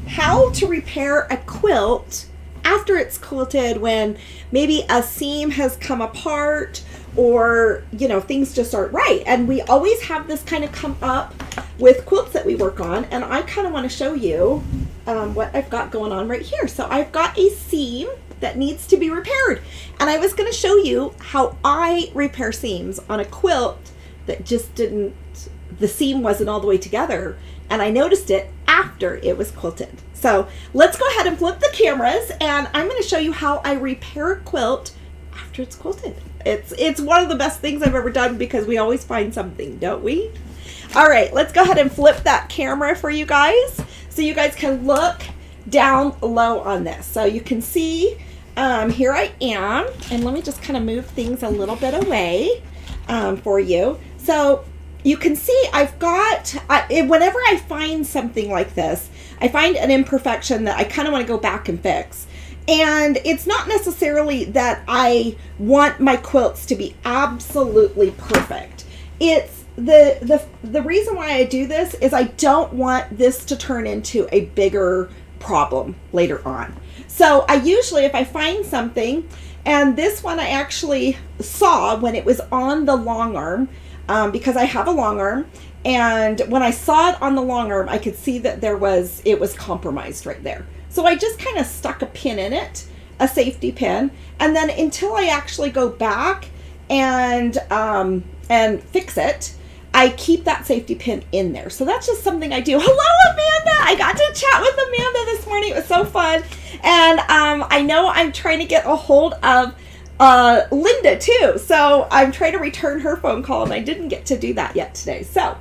how to repair a quilt after it's quilted, when maybe a seam has come apart, or things just aren't right. And we always have this kind of come up with quilts that we work on, and I kind of want to show you what I've got going on right here. So I've got a seam that needs to be repaired, and I was going to show you how I repair seams on a quilt that just didn't, the seam wasn't all the way together, and I noticed it after it was quilted. So let's go ahead and flip the cameras, and I'm going to show you how I repair a quilt after it's quilted. It's one of the best things I've ever done, because we always find something, don't we? All right, let's go ahead and flip that camera for you guys so you guys can look down low on this. So you can see here I am, and let me just kind of move things a little bit away for you. So you can see I've got, whenever I find something like this, I find an imperfection that I kind of want to go back and fix. And it's not necessarily that I want my quilts to be absolutely perfect. It's the reason why I do this is I don't want this to turn into a bigger problem later on. So I usually, if I find something, and this one I actually saw when it was on the long arm, because I have a long arm, and when I saw it on the long arm, I could see that it was compromised right there. So I just kind of stuck a pin in it, a safety pin, and then until I actually go back and fix it, I keep that safety pin in there. So that's just something I do. Hello, Amanda! I got to chat with Amanda this morning. It was so fun. And I know I'm trying to get a hold of Linda too. So I'm trying to return her phone call, and I didn't get to do that yet today. So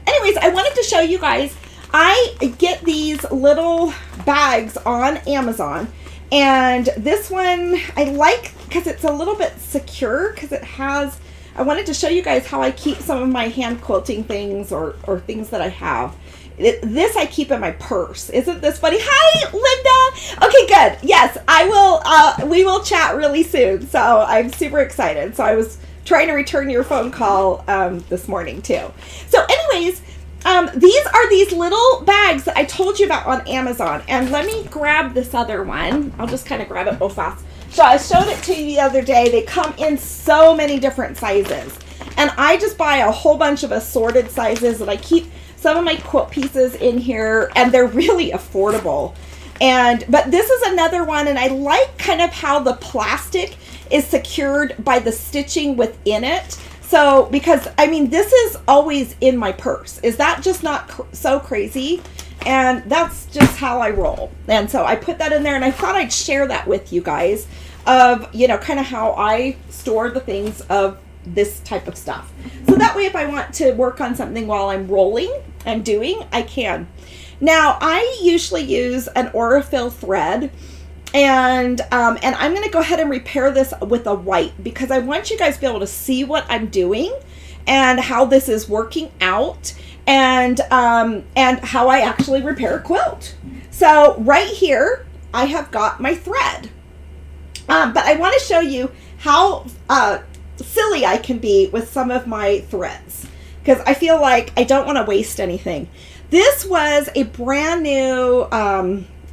anyways, I wanted to show you guys, I get these little bags on Amazon, and this one I like because it's a little bit secure, because it has, I wanted to show you guys how I keep some of my hand quilting things or things that I have. This I keep in my purse. Isn't this funny? Hi, Linda. Okay, good. Yes, I will. We will chat really soon. So I'm super excited. So I was trying to return your phone call this morning too. So anyways, these are these little bags that I told you about on Amazon. And let me grab this other one. I'll just kind of grab it real fast. So I showed it to you the other day. They come in so many different sizes. And I just buy a whole bunch of assorted sizes, and I keep some of my quilt pieces in here, and they're really affordable. But this is another one, and I like kind of how the plastic is secured by the stitching within it. So, because, I mean, this is always in my purse. Is that just not so crazy? And that's just how I roll. And so I put that in there, and I thought I'd share that with you guys of, kind of how I store the things of this type of stuff. So that way, if I want to work on something while I'm rolling and doing, I can. Now, I usually use an Aurifil thread, and I'm going to go ahead and repair this with a white, because I want you guys to be able to see what I'm doing and how this is working out, and how I actually repair a quilt. So right here, I have got my thread, but I want to show you how silly I can be with some of my threads, because I feel like I don't want to waste anything. This was a brand new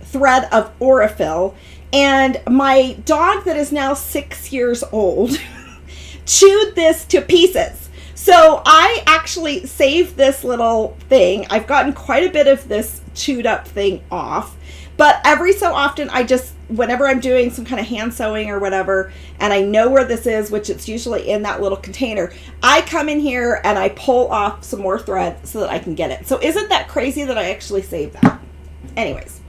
thread of Aurifil, and my dog that is now 6 years old chewed this to pieces. So I actually saved this little thing. I've gotten quite a bit of this chewed up thing off, but every so often whenever I'm doing some kind of hand sewing or whatever, and I know where this is, which it's usually in that little container, I come in here and I pull off some more thread so that I can get it. So isn't that crazy that I actually saved that? Anyways,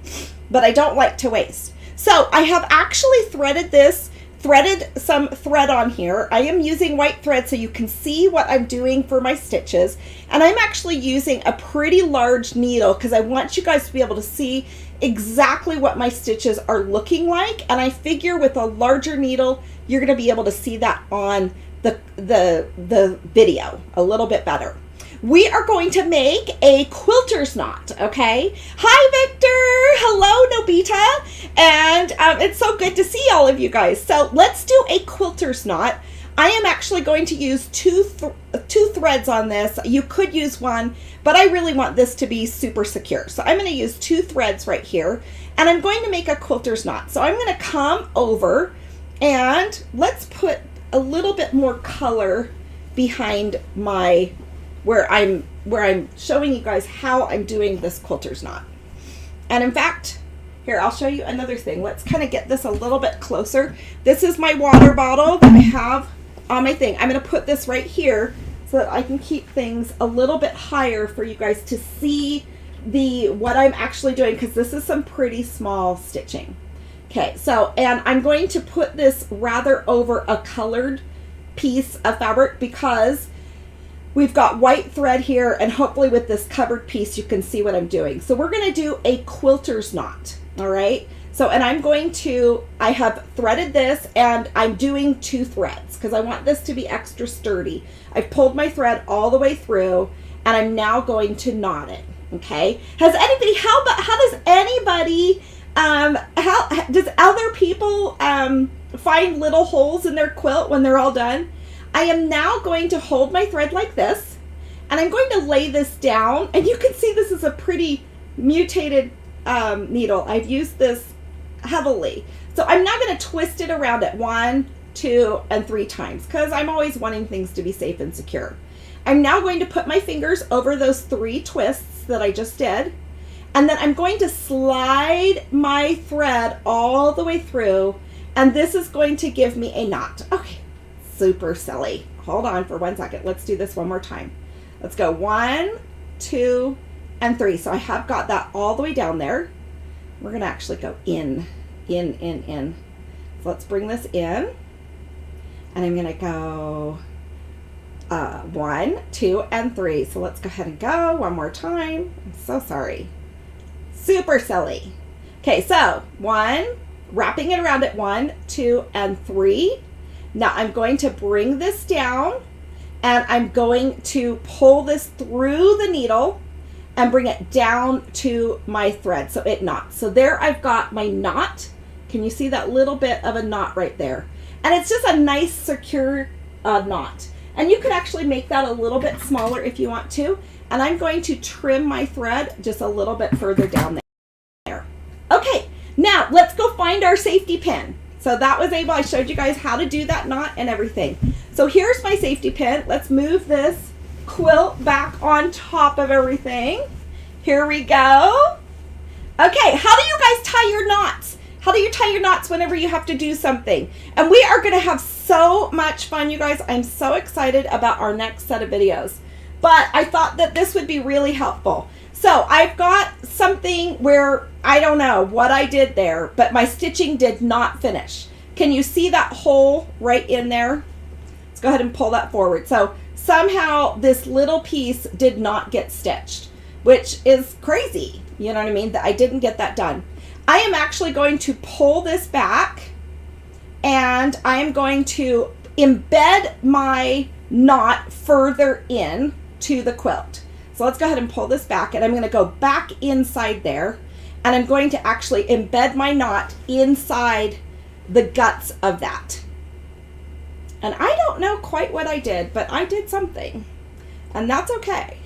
but I don't like to waste. So I have actually threaded some thread on here. I am using white thread so you can see what I'm doing for my stitches. And I'm actually using a pretty large needle because I want you guys to be able to see exactly what my stitches are looking like. And I figure with a larger needle, you're going to be able to see that on the video a little bit better. We are going to make a quilter's knot, okay? Hi, Victor. Hello, Nobita. And it's so good to see all of you guys. So let's do a quilter's knot. I am actually going to use two threads on this. You could use one, but I really want this to be super secure. So I'm going to use 2 threads right here, and I'm going to make a quilter's knot. So I'm going to come over and let's put a little bit more color behind my, where I'm showing you guys how I'm doing this quilter's knot. And in fact, here, I'll show you another thing. Let's kind of get this a little bit closer. This is my water bottle that I have on my thing. I'm going to put this right here so that I can keep things a little bit higher for you guys to see what I'm actually doing, because this is some pretty small stitching. Okay, so, and I'm going to put this rather over a colored piece of fabric because we've got white thread here, and hopefully with this covered piece you can see what I'm doing. So we're going to do a quilter's knot, all right? So, and I have threaded this, and I'm doing 2 threads because I want this to be extra sturdy. I've pulled my thread all the way through, and I'm now going to knot it, okay? How does anybody, how does other people find little holes in their quilt when they're all done? I am now going to hold my thread like this, and I'm going to lay this down, and you can see this is a pretty mutated needle. I've used this heavily. So I'm now going to twist it around it 1, 2, and 3 times because I'm always wanting things to be safe and secure. I'm now going to put my fingers over those 3 twists that I just did, and then I'm going to slide my thread all the way through, and this is going to give me a knot. Okay, super silly. Hold on for 1 second. Let's do this one more time. Let's go 1, 2, and 3. So I have got that all the way down there. We're going to actually go in. So let's bring this in, and I'm going to go 1, 2, and 3. So let's go ahead and go one more time. I'm so sorry. Super silly. Okay, so 1, wrapping it around it, 1, 2, and 3. Now I'm going to bring this down, and I'm going to pull this through the needle and bring it down to my thread so it knots. So there I've got my knot. Can you see that little bit of a knot right there? And it's just a nice secure knot. And you could actually make that a little bit smaller if you want to. And I'm going to trim my thread just a little bit further down there. Okay, now let's go find our safety pin. So that was I showed you guys how to do that knot and everything. So here's my safety pin. Let's move this quilt back on top of everything. Here we go. Okay, how do you guys tie your knots? How do you tie your knots whenever you have to do something? And we are going to have so much fun, you guys. I'm so excited about our next set of videos. But I thought that this would be really helpful. So I've got something where I don't know what I did there, but my stitching did not finish. Can you see that hole right in there? Let's go ahead and pull that forward. So somehow this little piece did not get stitched, which is crazy. You know what I mean? That I didn't get that done. I am actually going to pull this back, and I am going to embed my knot further in to the quilt. So let's go ahead and pull this back, and I'm going to go back inside there, and I'm going to actually embed my knot inside the guts of that. And I don't know quite what I did, but I did something, and that's okay.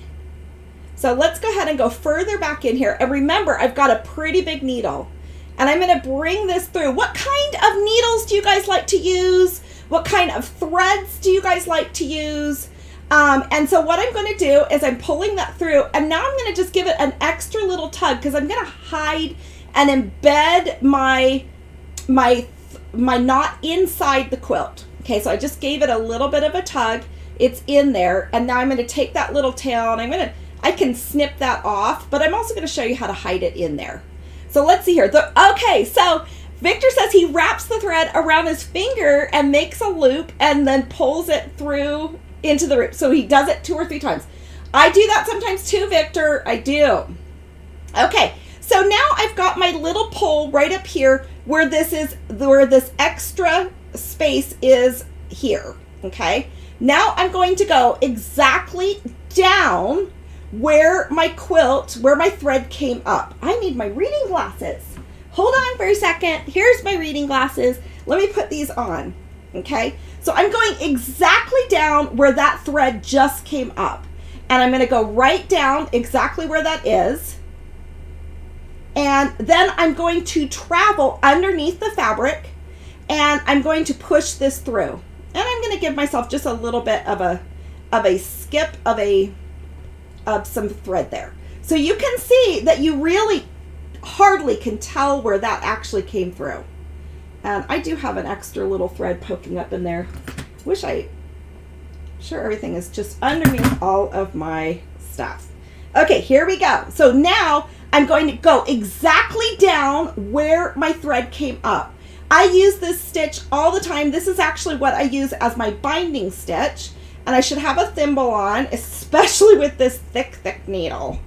So let's go ahead and go further back in here. And remember, I've got a pretty big needle, and I'm going to bring this through. What kind of needles do you guys like to use? What kind of threads do you guys like to use? And so what I'm going to do is I'm pulling that through, and now I'm going to just give it an extra little tug because I'm going to hide and embed my knot inside the quilt. Okay, so I just gave it a little bit of a tug. It's in there, and now I'm going to take that little tail, and I can snip that off, but I'm also going to show you how to hide it in there. So let's see here. Okay, so Victor says he wraps the thread around his finger and makes a loop and then pulls it through into the loop. So he does it 2 or 3 times. I do that sometimes too, Victor. I do. Okay, so now I've got my little pole right up here where this extra space is here. Okay, now I'm going to go exactly down where my thread came up. I need my reading glasses. Hold on for a second. Here's my reading glasses. Let me put these on. Okay, so I'm going exactly down where that thread just came up. And I'm going to go right down exactly where that is. And then I'm going to travel underneath the fabric, and I'm going to push this through. And I'm going to give myself just a little bit of a skip of some thread there. So you can see that you really hardly can tell where that actually came through. And I do have an extra little thread poking up in there. Sure everything is just underneath all of my stuff. Okay, here we go. So now I'm going to go exactly down where my thread came up. I use this stitch all the time. This is actually what I use as my binding stitch. And I should have a thimble on, especially with this thick needle.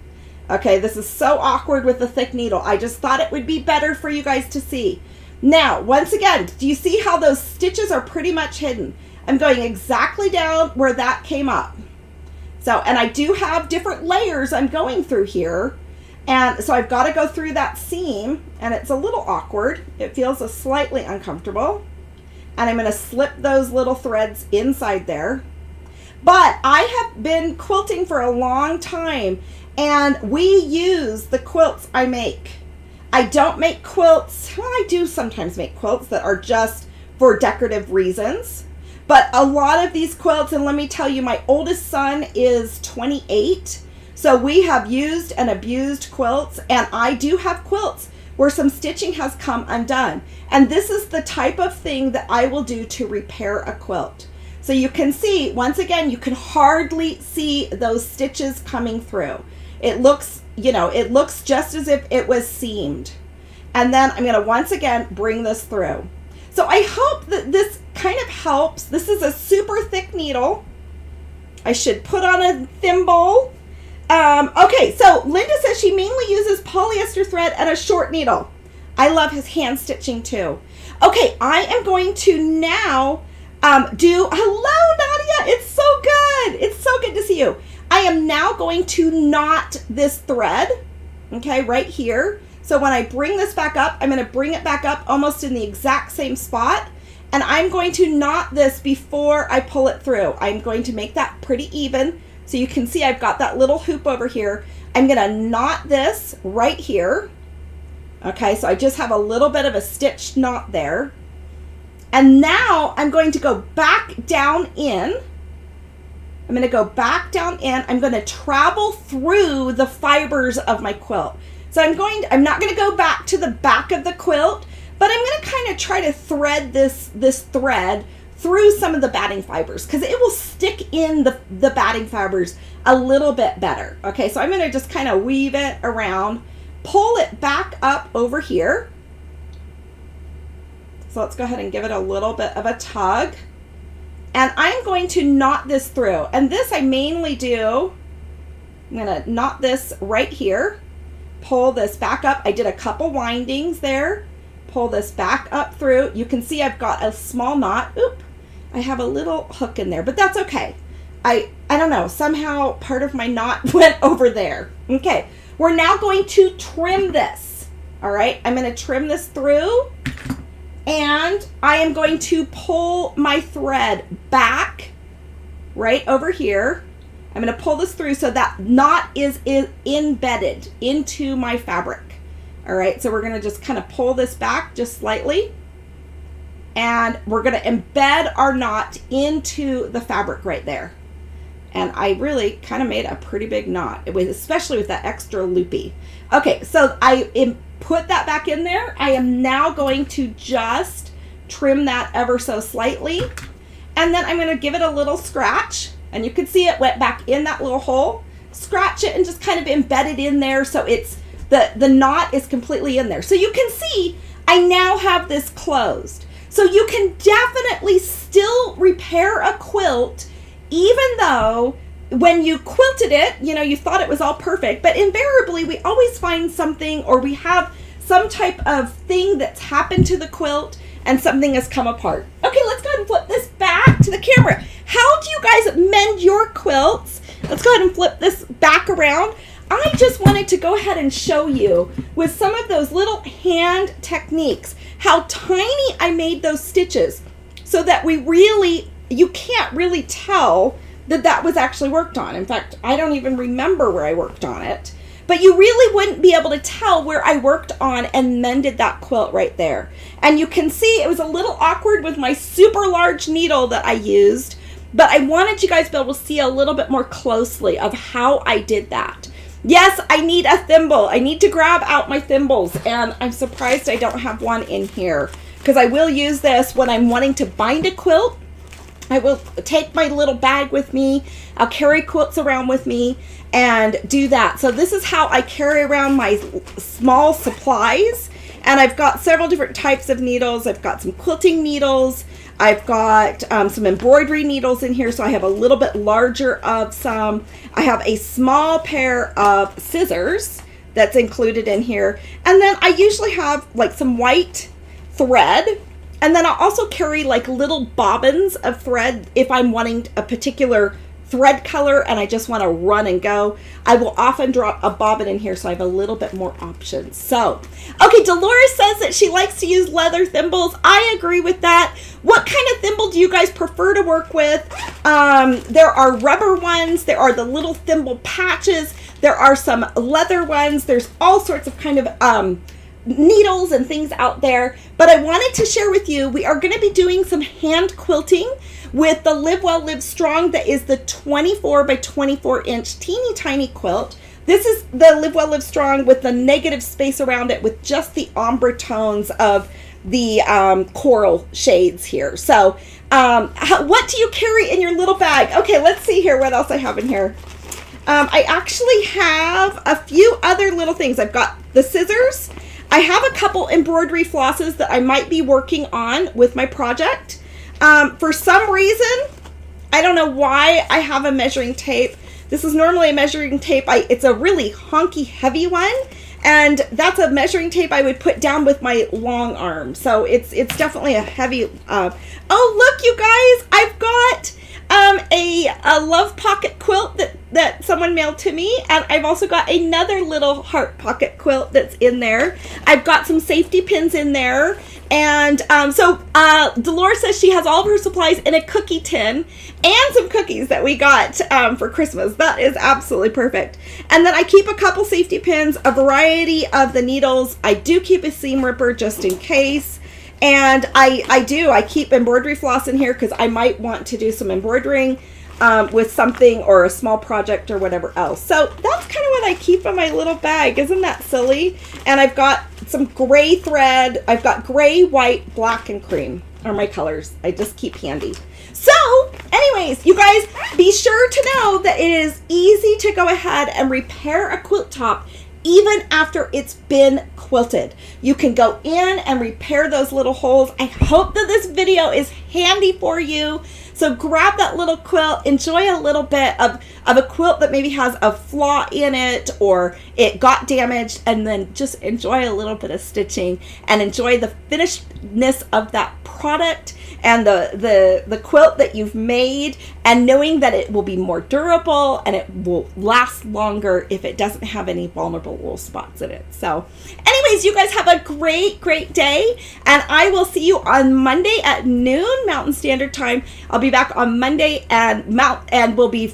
Okay, this is so awkward with the thick needle. I just thought it would be better for you guys to see. Now, once again, do you see how those stitches are pretty much hidden? I'm going exactly down where that came up. So, and I do have different layers I'm going through here. And so I've got to go through that seam, and it's a little awkward. It feels slightly uncomfortable. And I'm going to slip those little threads inside there. But I have been quilting for a long time, and we use the quilts I make. I don't make quilts. Well, I do sometimes make quilts that are just for decorative reasons. But a lot of these quilts, and let me tell you, my oldest son is 28. So we have used and abused quilts, and I do have quilts where some stitching has come undone. And this is the type of thing that I will do to repair a quilt. So you can see, once again, you can hardly see those stitches coming through. It looks, it looks just as if it was seamed. And then I'm going to once again bring this through. So I hope that this kind of helps. This is a super thick needle. I should put on a thimble. Okay, so Linda says she mainly uses polyester thread and a short needle. I love his hand stitching too. Okay, I am going to now hello Nadia, it's so good. It's so good to see you. I am now going to knot this thread, okay, right here. So when I bring this back up, I'm going to bring it back up almost in the exact same spot. And I'm going to knot this before I pull it through. I'm going to make that pretty even. So you can see I've got that little hoop over here. I'm going to knot this right here. Okay, so I just have a little bit of a stitched knot there. And now I'm going to go back down in. I'm going to go back down in. I'm going to travel through the fibers of my quilt. So I'm not going to go back to the back of the quilt, but I'm going to kind of try to thread this thread through some of the batting fibers, because it will stick in the batting fibers a little bit better. Okay, so I'm going to just kind of weave it around, pull it back up over here. So let's go ahead and give it a little bit of a tug. And I'm going to knot this through. And this I mainly do, I'm going to knot this right here. Pull this back up. I did a couple windings there. Pull this back up through. You can see I've got a small knot. Oop, I have a little hook in there, but that's okay. I don't know, somehow part of my knot went over there. Okay, we're now going to trim this. All right, I'm going to trim this through, and I am going to pull my thread back right over here. I'm going to pull this through so that knot is embedded into my fabric. All right, so we're going to just kind of pull this back just slightly. And we're going to embed our knot into the fabric right there. And I really kind of made a pretty big knot, especially with that extra loopy. Okay, so I put that back in there. I am now going to just trim that ever so slightly. And then I'm going to give it a little scratch. And you can see it went back in that little hole. Scratch it and just kind of embed it in there so it's the knot is completely in there. So you can see I now have this closed. So you can definitely still repair a quilt even though when you quilted it, you thought it was all perfect, but invariably we always find something, or we have some type of thing that's happened to the quilt and something has come apart. Okay, let's go ahead and flip this back to the camera. How do you guys mend your quilts? Let's go ahead and flip this back around. I just wanted to go ahead and show you with some of those little hand techniques how tiny I made those stitches. so that you can't really tell that was actually worked on. In fact, I don't even remember where I worked on it. But you really wouldn't be able to tell where I worked on and mended that quilt right there. And you can see it was a little awkward with my super large needle that I used, but I wanted you guys to be able to see a little bit more closely of how I did that. Yes, I need a thimble. I need to grab out my thimbles, and I'm surprised I don't have one in here, because I will use this when I'm wanting to bind a quilt. I will take my little bag with me. I'll carry quilts around with me and do that. So this is how I carry around my small supplies. And I've got several different types of needles. I've got some quilting needles. I've got some embroidery needles in here, so I have a little bit larger of some. I have a small pair of scissors that's included in here. And then I usually have like some white thread. And then I'll also carry like little bobbins of thread if I'm wanting a particular thread color and I just want to run and go. I will often drop a bobbin in here, so I have a little bit more options. So, okay, Dolores says that she likes to use leather thimbles. I agree with that. What kind of thimble do you guys prefer to work with? There are rubber ones. There are the little thimble patches. There are some leather ones. There's all sorts of kind of needles and things out there, but I wanted to share with you, we are going to be doing some hand quilting with the Live Well Live Strong. That is the 24 by 24 inch teeny tiny quilt. This is the Live Well Live Strong with the negative space around it with just the ombre tones of the coral shades here. So what do you carry in your little bag? Okay, let's see here what else I have in here. I actually have a few other little things. I've got the scissors. I have a couple embroidery flosses that I might be working on with my project. For some reason, I don't know why I have a measuring tape. This is normally a measuring tape. It's a really honky heavy one, and that's a measuring tape I would put down with my long arm. So it's definitely a heavy. Oh, look, you guys! I've got a love pocket quilt that someone mailed to me, and I've also got another little heart pocket quilt that's in there. I've got some safety pins in there, and so Dolores says she has all of her supplies in a cookie tin and some cookies that we got for Christmas. That is absolutely perfect. And then I keep a couple safety pins, a variety of the needles. I do keep a seam ripper just in case. And I keep embroidery floss in here because I might want to do some embroidering with something or a small project or whatever else. So that's kind of what I keep in my little bag. Isn't that silly? And I've got some gray thread. I've got gray, white, black, and cream are my colors. I just keep handy. So anyways, you guys, be sure to know that it is easy to go ahead and repair a quilt top even after it's been quilted. You can go in and repair those little holes. I hope that this video is handy for you. So grab that little quilt, enjoy a little bit of a quilt that maybe has a flaw in it or it got damaged, and then just enjoy a little bit of stitching and enjoy the finishedness of that product and the quilt that you've made, and knowing that it will be more durable and it will last longer if it doesn't have any vulnerable little spots in it. So anyways, you guys have a great day, and I will see you on Monday at noon Mountain Standard Time. I'll be back on Monday and we'll be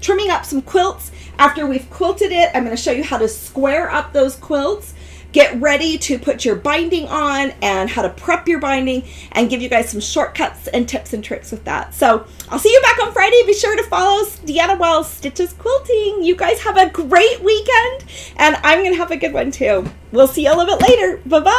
trimming up some quilts. After we've quilted it, I'm going to show you how to square up those quilts, get ready to put your binding on, and how to prep your binding, and give you guys some shortcuts and tips and tricks with that. So I'll see you back on Friday. Be sure to follow Deanna Wells Stitches Quilting. You guys have a great weekend, and I'm going to have a good one too. We'll see you a little bit later. Bye-bye.